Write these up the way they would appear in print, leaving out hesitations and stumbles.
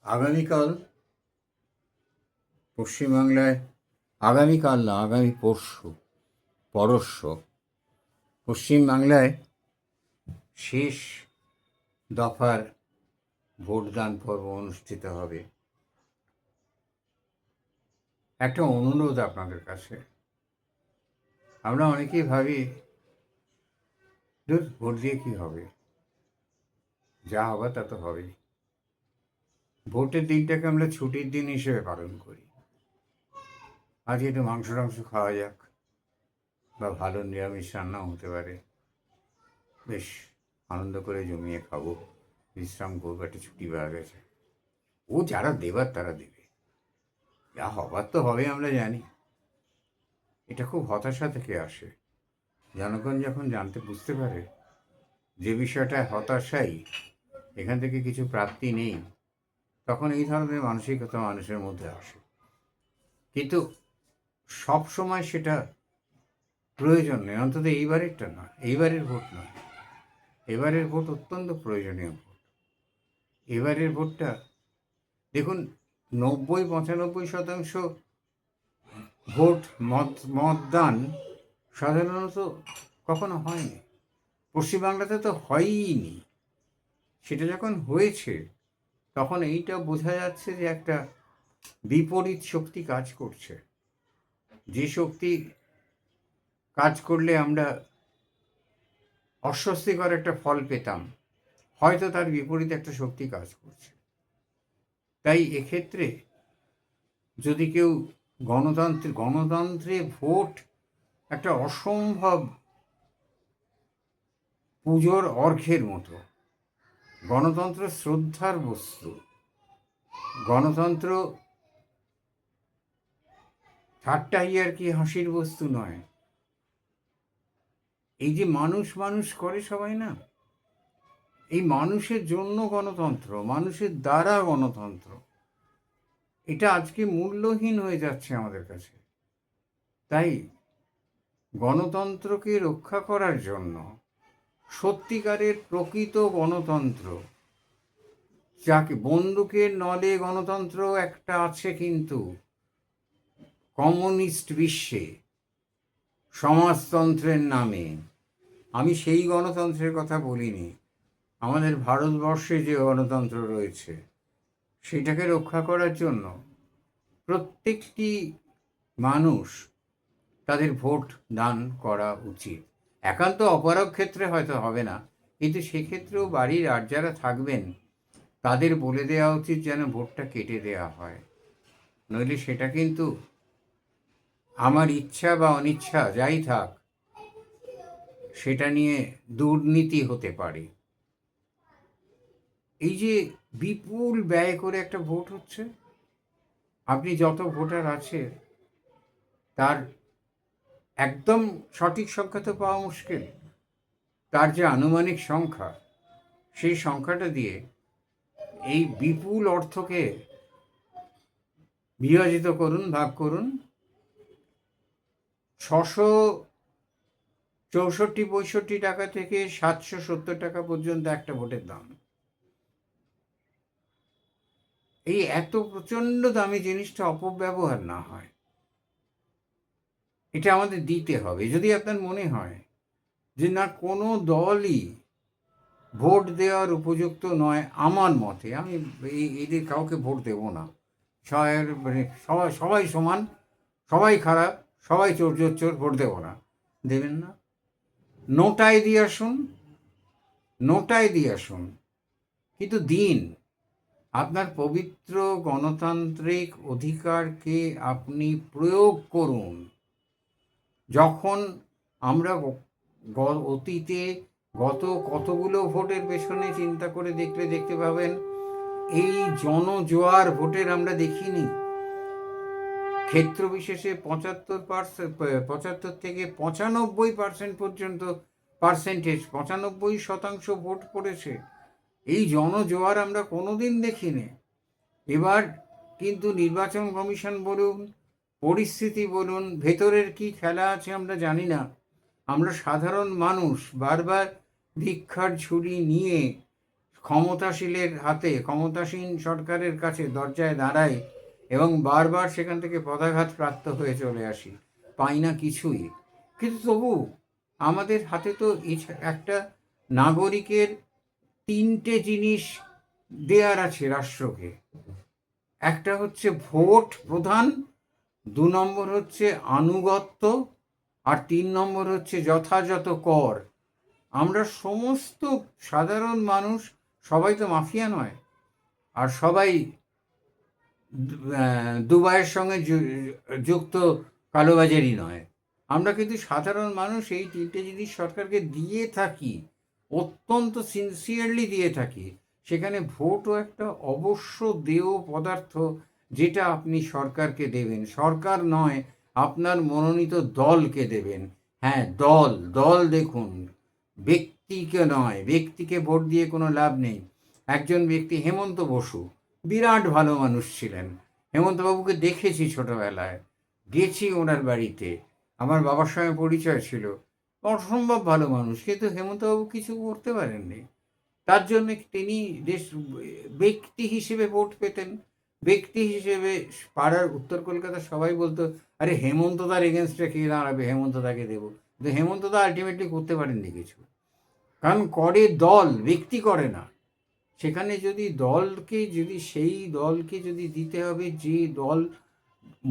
আগামীকাল পশ্চিমবাংলায়, আগামীকাল না, আগামী পরশু পশ্চিমবাংলায় শেষ দফার ভোটদান পর্ব অনুষ্ঠিত হবে। একটা অনুরোধ আপনাদের কাছে। আমরা অনেকেই ভাবি, ভোট দিয়ে কী হবে, যা হবে তা তো হবেই। ভোটের দিনটাকে আমরা ছুটির দিন হিসেবে পালন করি। আজকে একটু মাংস টাংস খাওয়া যাক, বা ভালো নিরামিষ রান্নাও হতে পারে, বেশ আনন্দ করে জমিয়ে খাবো, বিশ্রাম করবো, একটা ছুটি পাওয়া গেছে। ও যারা দেবার তারা দেবে, যা হবার তো হবে আমরা জানি। এটা খুব হতাশা থেকে আসে। জনগণ যখন বুঝতে পারে যে বিষয়টা হতাশাই, এখান থেকে কিছু প্রাপ্তি নেই, তখন এই ধরনের মানসিকতা মানুষের মধ্যে আসে। কিন্তু সব সময় সেটা প্রয়োজন নেই, অন্তত এইবারেরটা না, এইবারের ভোট নয়। এবারের ভোট অত্যন্ত প্রয়োজনীয় ভোট। এবারের ভোটটা দেখুন, 90-95% ভোট মতদান সাধারণত কখনো হয়নি, পশ্চিমবাংলাতে তো হয়ইনি। সেটা যখন হয়েছে তখন এইটা বোঝা যাচ্ছে যে একটা বিপরীত শক্তি কাজ করছে। যে শক্তি কাজ করলে আমরা অস্বস্তিকর একটা ফল পেতাম, হয়তো তার বিপরীতে একটা শক্তি কাজ করছে। তাই এক্ষেত্রে যদি কেউ গণতন্ত্রে ভোট একটা অসম্ভব পুজোর অর্ঘ্যের মতো। গণতন্ত্র শ্রদ্ধার বস্তু। গণতন্ত্র ঠাট্টা ইয়ার্কি হাসির বস্তু নয়। এই যে মানুষ মানুষ করে সবাই না, এই মানুষের জন্য গণতন্ত্র, মানুষের দ্বারা গণতন্ত্র, এটা আজকে মূল্যহীন হয়ে যাচ্ছে আমাদের কাছে। তাই গণতন্ত্রকে রক্ষা করার জন্য সত্যিকারের প্রকৃত গণতন্ত্র, যাকে বন্দুকের নলে গণতন্ত্র একটা আছে, কিন্তু কমিউনিস্ট বিশ্বে সমাজতন্ত্রের নামে, আমি সেই গণতন্ত্রের কথা বলিনি, আমাদের ভারতবর্ষে যে গণতন্ত্র রয়েছে সেটাকে রক্ষা করার জন্য প্রত্যেকটি মানুষ তাদের ভোট দান করা উচিত। একান্ত অপারগ ক্ষেত্রে হয়তো হবে না, কিন্তু সেক্ষেত্রেও বাড়ির আর যারা থাকবেন তাদের বলে দেওয়া উচিত যেন ভোটটা কেটে দেওয়া হয়। নইলে সেটা কিন্তু আমার ইচ্ছা বা অনিচ্ছা যাই থাক, সেটা নিয়ে দুর্নীতি হতে পারে। এই যে বিপুল ব্যয় করে একটা ভোট হচ্ছে, আপনি যত ভোটার আছে তার একদম সঠিক সংখ্যা তো পাওয়া মুশকিল, তার যে আনুমানিক সংখ্যা, সেই সংখ্যাটা দিয়ে এই বিপুল অর্থকে বিভাজিত করুন, ভাগ করুন। 664-65 টাকা থেকে 770 টাকা পর্যন্ত একটা ভোটের দাম। এই এত প্রচণ্ড দামি জিনিসটা অপব্যবহার না হয়, এটা আমাদের দিতে হবে। যদি আপনার মনে হয় যে না, কোনো দলই ভোট দেওয়ার উপযুক্ত নয়, আমার মতে, আমি এদের কাউকে ভোট দেব না, সবাই সমান, সবাই খারাপ, সবাই চোর, ভোট দেব না, দেবেন না। নোটায় দিয়ে আসুন, কিন্তু দিন। আপনার পবিত্র গণতান্ত্রিক অধিকারকে আপনি প্রয়োগ করুন। যখন আমরা অতীতে কতগুলো ভোটের পেছনে চিন্তা করে দেখতে পাবেন, এই জনজোয়ার ভোটের আমরা দেখিনি। ক্ষেত্র বিশেষে 75 থেকে 95% পর্যন্ত 95% ভোট পড়েছে। এই জনজোয়ার আমরা কোনোদিন দেখিনি। এবার কিন্তু নির্বাচন কমিশন বলুন, পরিস্থিতি বলুন, ভেতরের কি খেলা আছে আমরা জানি না। আমরা সাধারণ মানুষ বারবার ভিক্ষার ঝুড়ি নিয়ে ক্ষমতাশীলের হাতে, ক্ষমতাসীন সরকারের কাছে দরজায় দাঁড়াই এবং বারবার সেখান থেকে পদাঘাত প্রাপ্ত হয়ে চলে আসি, পাই না কিছুই। কিন্তু তবু আমাদের হাতে তো একটা নাগরিকের 3টে জিনিস দেয়ার আছে রাষ্ট্রকে। একটা হচ্ছে ভোট প্রধান, 2 নম্বর হচ্ছে আনুগত্য, আর 3 নম্বর হচ্ছে যথাযথ কর। আমরা সমস্ত সাধারণ মানুষ সবাই তো মাফিয়া নয়, আর সবাই দুবাইয়ের সঙ্গে যুক্ত কালোবাজারি নয়। আমরা কিন্তু সাধারণ মানুষ এই 3টে জিনিস সরকারকে দিয়ে থাকি, অত্যন্ত সিনসিয়ারলি দিয়ে থাকি। সেখানে ভোটও একটা অবশ্য দেয় পদার্থ, যেটা আপনি সরকারকে দেবেন, সরকার নয়, আপনার মনোনীত দলকে দেবেন। হ্যাঁ, দল দল দেখুন, ব্যক্তিকে নয়। ব্যক্তিকে ভোট দিয়ে কোনো লাভ নেই। একজন ব্যক্তি হেমন্ত বসু বিরাট ভালো মানুষ ছিলেন। হেমন্তবাবুকে দেখেছি ছোটবেলায়, গেছি ওনার বাড়িতে, আমার বাবার সঙ্গে পরিচয় ছিল। অসম্ভব ভালো মানুষ, কিন্তু হেমন্তবাবু কিছু করতে পারেননি। তার জন্য তিনি ব্যক্তি হিসেবে ভোট পেতেন। ব্যক্তি হিসেবে পাড়ার উত্তর কলকাতার সবাই বলতো, আরে হেমন্তদার এগেনস্টে কে দাঁড়াবে, হেমন্তদাকে দেবো। কিন্তু হেমন্তদা আলটিমেটলি করতে পারেননি কিছু, কারণ করে দল, ব্যক্তি করে না। সেখানে যদি সেই দলকে যদি দিতে হবে, যে দল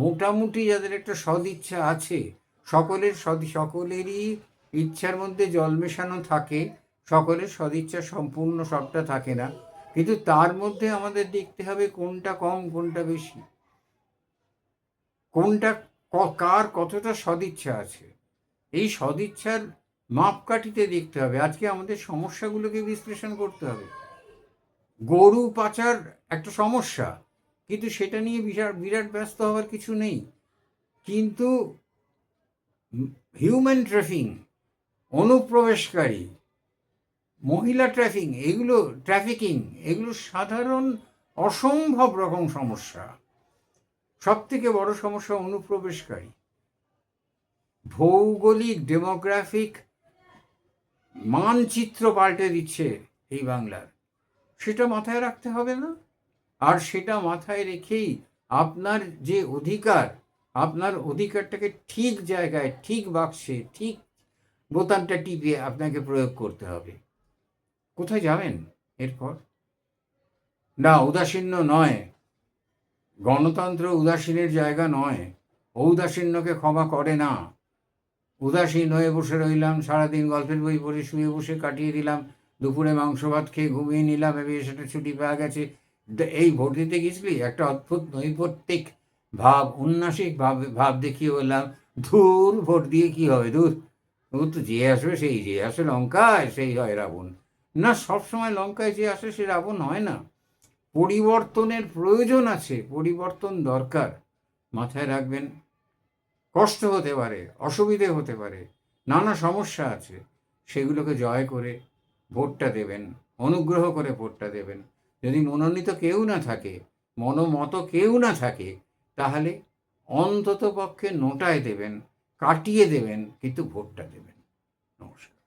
মোটামুটি যাদের একটা সদিচ্ছা আছে, সকলেরই ইচ্ছার মধ্যে জল মেশানো থাকে, সকলের সদিচ্ছা সম্পূর্ণ সবটা থাকে না, কিন্তু তার মধ্যে আমাদের দেখতে হবে কোনটা কম কোনটা বেশি, কোনটা কার কতটা সদিচ্ছা আছে। এই সদিচ্ছার মাপকাঠিতে দেখতে হবে। আজকে আমাদের সমস্যাগুলোকে বিশ্লেষণ করতে হবে। গরু পাচার একটা সমস্যা, কিন্তু সেটা নিয়ে বিরাট ব্যস্ত হওয়ার কিছু নেই। কিন্তু হিউম্যান ট্রাফিং, অনুপ্রবেশকারী, মহিলা ট্রাফিকিং, এগুলো সাধারণ অসম্ভব রকম সমস্যা। সব থেকে বড় সমস্যা অনুপ্রবেশকারী। ভৌগোলিক ডেমোগ্রাফিক মানচিত্র পাল্টে দিচ্ছে এই বাংলার, সেটা মাথায় রাখতে হবে না? আর সেটা মাথায় রেখেই আপনার যে অধিকার, আপনার অধিকারটাকে ঠিক জায়গায়, ঠিক বাক্সে, ঠিক বোতামটা টিপে আপনাকে প্রয়োগ করতে হবে। কোথায় যাবেন এরপর? না, উদাসীন্য নয়, গণতন্ত্র উদাসীনের জায়গা নয়। ঔদাসীন্যকে ক্ষমা করে না। উদাসীন হয়ে বসে রইলাম, সারাদিন গল্পের বই পড়ে শুয়ে বসে কাটিয়ে দিলাম, দুপুরে মাংস ভাত খেয়ে ঘুমিয়ে নিলাম, এবার সেটা ছুটি পাওয়া গেছে। এই ভোট দিতে গেছিলি, একটা অদ্ভুত নৈপত্তিক ভাব, উন্নাসিক ভাব দেখিয়ে বললাম, ধুর ভোট দিয়ে কি হবে, ধুর, ও তো যে আসবে, যে আসে লঙ্কায় সেই হয় রাবণ। না, সবসময় লঙ্কায় যে আসে সে রাবণ হয় না। পরিবর্তনের প্রয়োজন আছে, পরিবর্তন দরকার, মাথায় রাখবেন। কষ্ট হতে পারে, অসুবিধে হতে পারে, নানা সমস্যা আছে, সেগুলোকে জয় করে ভোটটা দেবেন, অনুগ্রহ করে ভোটটা দেবেন। যদি মনোনীত কেউ না থাকে, মনোমত কেউ না থাকে, তাহলে অন্তত পক্ষে নোটায় দেবেন, কাটিয়ে দেবেন, কিন্তু ভোটটা দেবেন। নমস্কার।